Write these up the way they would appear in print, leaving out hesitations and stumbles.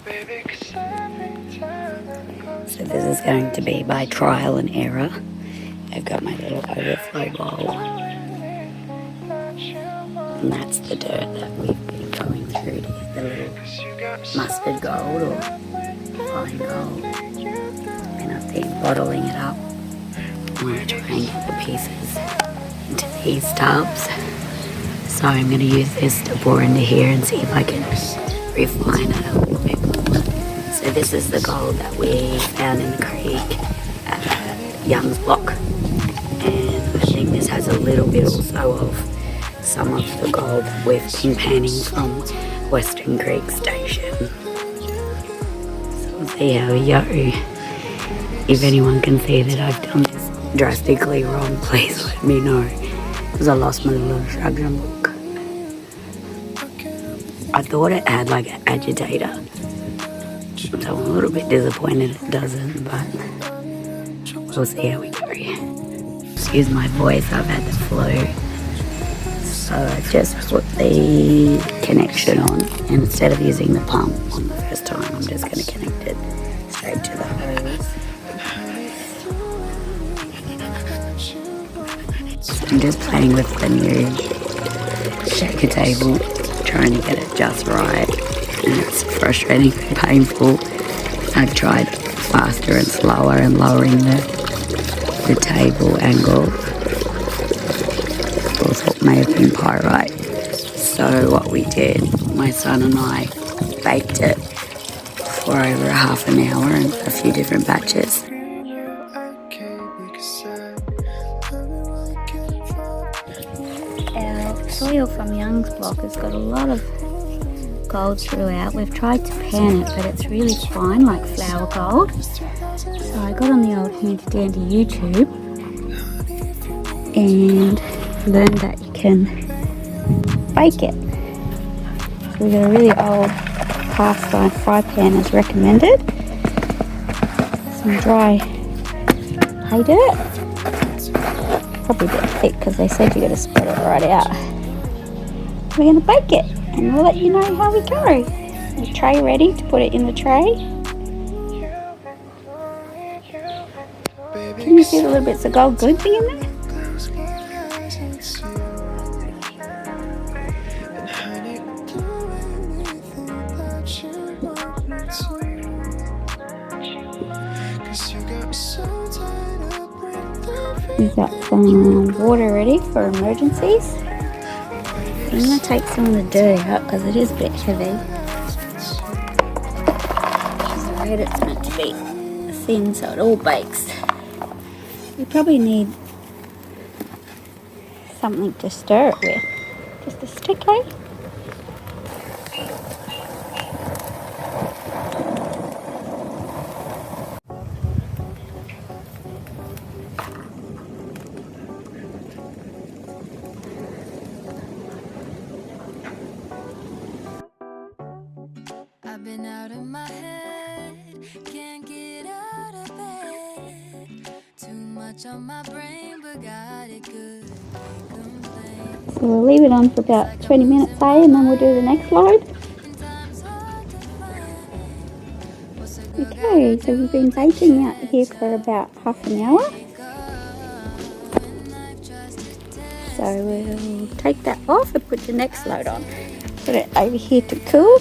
So this is going to be by trial and error. I've got my little overflow bowl. And that's the dirt that we've been going through to get the little mustard gold or fine gold. And I've been bottling it up. I'm going to try and get the pieces into these tubs. So I'm going to use this to pour into here and see if I can refine it a little bit more. So this is the gold that we found in the creek at Young's Block. And I think this has a little bit also of some of the gold that we've been panning from Western Creek Station. So we'll see how we go. If anyone can see that I've done this drastically wrong, please let me know, because I lost my little instruction book. I thought it had like an agitator, so I'm a little bit disappointed it doesn't, but we'll see how we go. Excuse my voice, I've had the flu. So I've just put the connection on, and instead of using the pump on the first time, I'm just going to connect it straight to the hose. So I'm just playing with the new shaker table, trying to get it just right, and it's frustrating and painful. I've tried faster and slower and lowering the table angle. I thought it may have been pyrite. So what we did, my son and I baked it for over half an hour in a few different batches. Our soil from Young's Block has got a lot of gold throughout. We've tried to pan it, but it's really fine, like flour gold. So I got on the old handy dandy YouTube and learned that you can bake it. So we got a really old cast iron fry pan as recommended. Some dry hay dirt. Probably a bit thick because they said you got to spread it right out. We're going to bake it and we'll let you know how we go. The tray ready to put it in the tray. Can you see the little bits of gold glimpsing in there? We've got some water ready for emergencies. I'm going to take some of the dirt out because it is a bit heavy. The red it's meant to be thin so it all bakes. We probably need something to stir it with. Just a stick, eh? I've been out of my head, can't get out of bed. Too much on my brain, but got it good. So we'll leave it on for about 20 minutes, eh? And then we'll do the next load. Okay, so we've been baking out here for about half an hour. So we'll take that off and put the next load on. Put it over here to cool.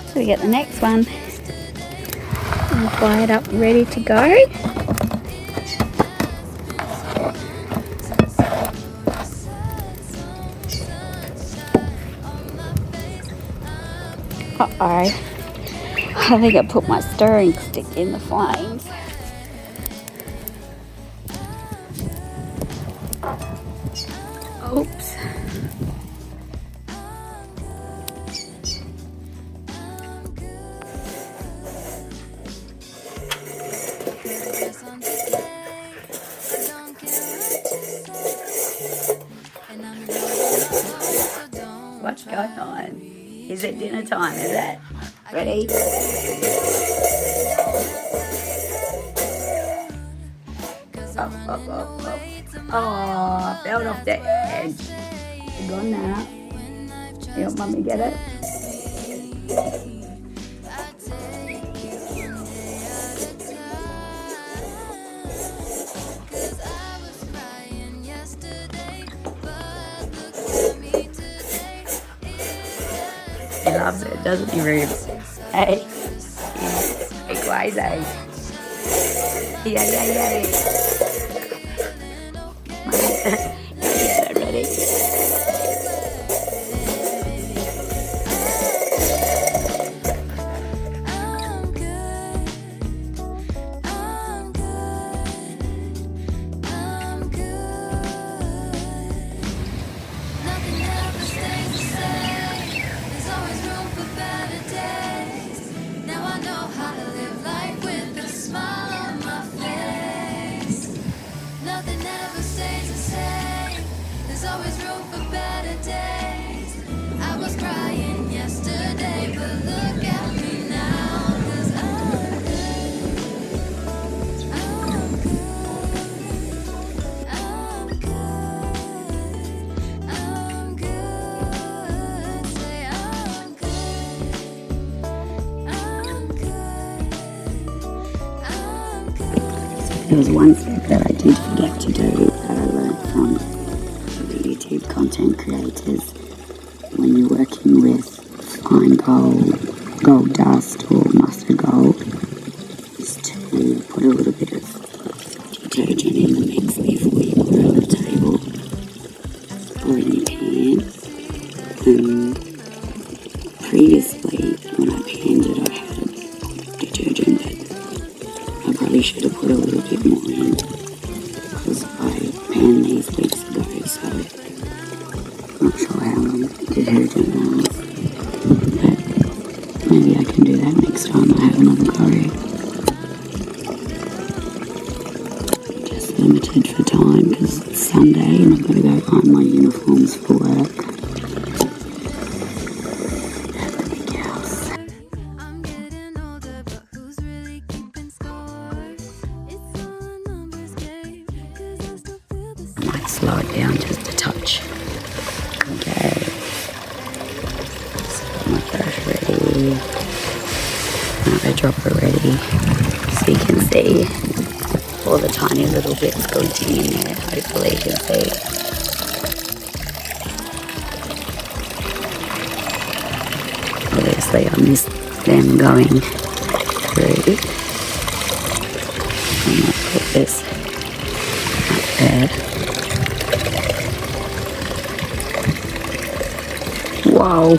So we get the next one and fire it up ready to go. Uh-oh, I think I put my stirring stick in the flames. Oops. What's going on? Is it dinner time, is it? Ready? Oh, I fell off the edge. Gone now. You want mummy get it? He loves it, doesn't he, Rubes? Hey, big ways, eh? Yeah. Get ready. Always room for better days. I was crying yesterday, but look at me now. 'Cause I'm good. I'm good. I'm good. Say I'm good. I'm good. There was one step that I did forget to do that I learned from YouTube content creators. When you're working with fine gold dust or mustard gold, is to put a little bit of detergent in the mix before you put it on the table or in your pan. Previously, when I panned it, I had detergent, but I probably should have put a little bit more in because I panned these weeks ago, so I'm not sure how long detergent lasts, but maybe I can do that next time I have another go. Just limited for time because it's Sunday and I've got to go find my uniforms for work at the big house. I'm getting older, but who's really keeping score? It's all a numbers game, 'cause I still feel the I might slow it down just a touch. Okay. So my brush ready. Another dropper ready. So you can see all the tiny little bits glitching in there. Hopefully you can see. Obviously I missed them going through. I'm going to put this up there. Wow.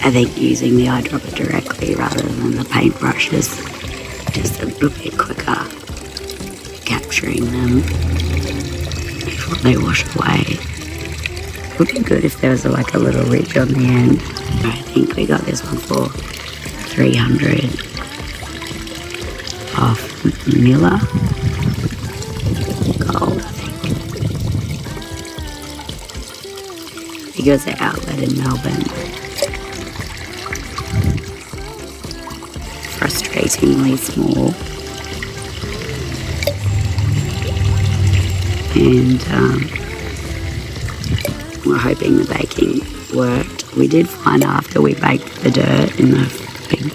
I think using the eyedropper directly rather than the paintbrushes just a little bit quicker capturing them before they wash away. It would be good if there was like a little ridge on the end. I think we got this one for 300 off Millar Gold, I think. Because they're outlet in Melbourne. Frustratingly small, and we're hoping the baking worked. We did find after we baked the dirt in the big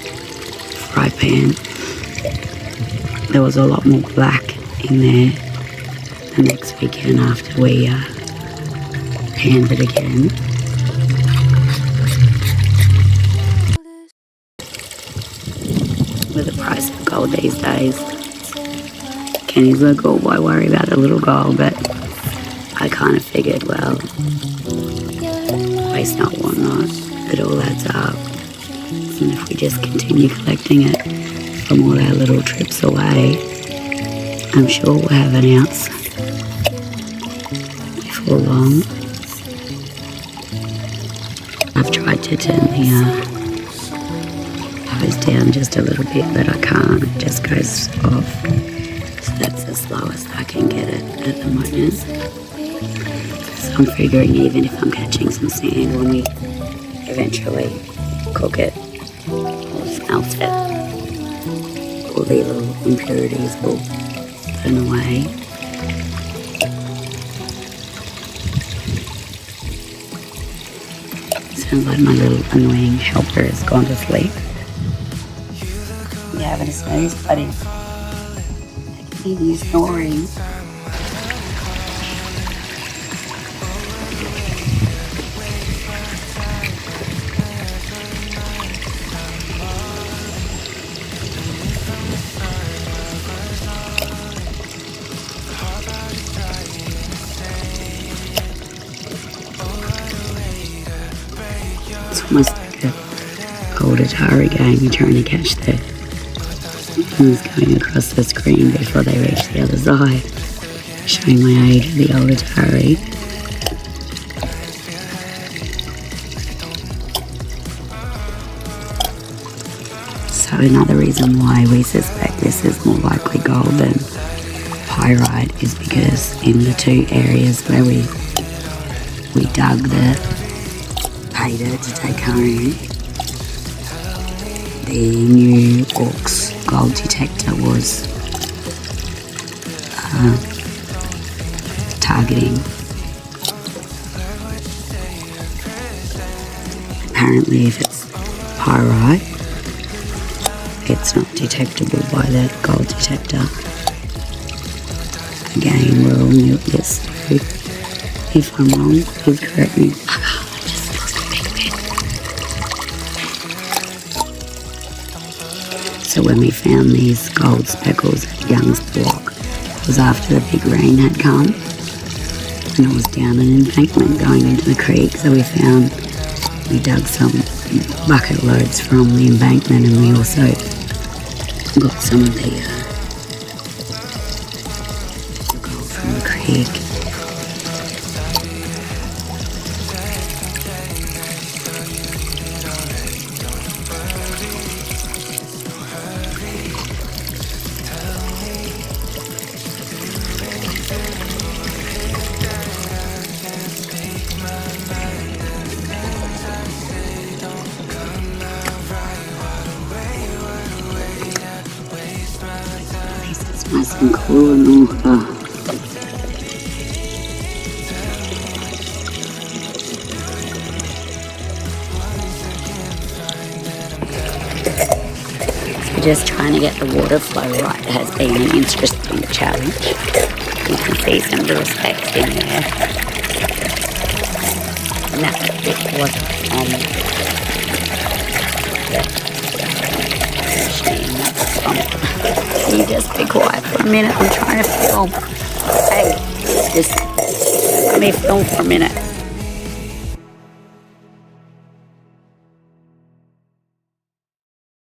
fry pan, there was a lot more black in there the next weekend after we panned it again. With the price of gold these days, Kenny's like, oh, why worry about the little gold? But I kind of figured, well, waste not, want not, it all adds up. And if we just continue collecting it from all our little trips away, I'm sure we'll have an ounce before long. I've tried to turn the hose down just a little bit, but I can't. It just goes off. So that's the slowest I can get it at the moment. So I'm figuring even if I'm catching some sand when we eventually cook it or smelt it, all the little impurities will burn away. Sounds like my little annoying helper has gone to sleep. You having a snooze, buddy? I can hear you snoring. It's almost like a old Atari game. You're trying to catch the things going across the screen before they reach the other side. Showing my age of the old Atari. So another reason why we suspect this is more likely gold than pyrite is because in the two areas where we dug the pay dirt to take home, the new Orcs gold detector was targeting. Apparently if it's pyrite, it's not detectable by the gold detector. Again, we're all new at this, so if I'm wrong, please correct me. So when we found these gold speckles at Young's Block, it was after the big rain had come, and it was down an embankment going into the creek. So we dug some bucket loads from the embankment, and we also got some of the gold from the creek. Nice and cool and all. So just trying to get the water flow right has been an interesting challenge. You can see some little specks in there. And that bit wasn't on the machine, that was on. Can you just be quiet for a minute? I'm trying to film. Hey, just let me film for a minute.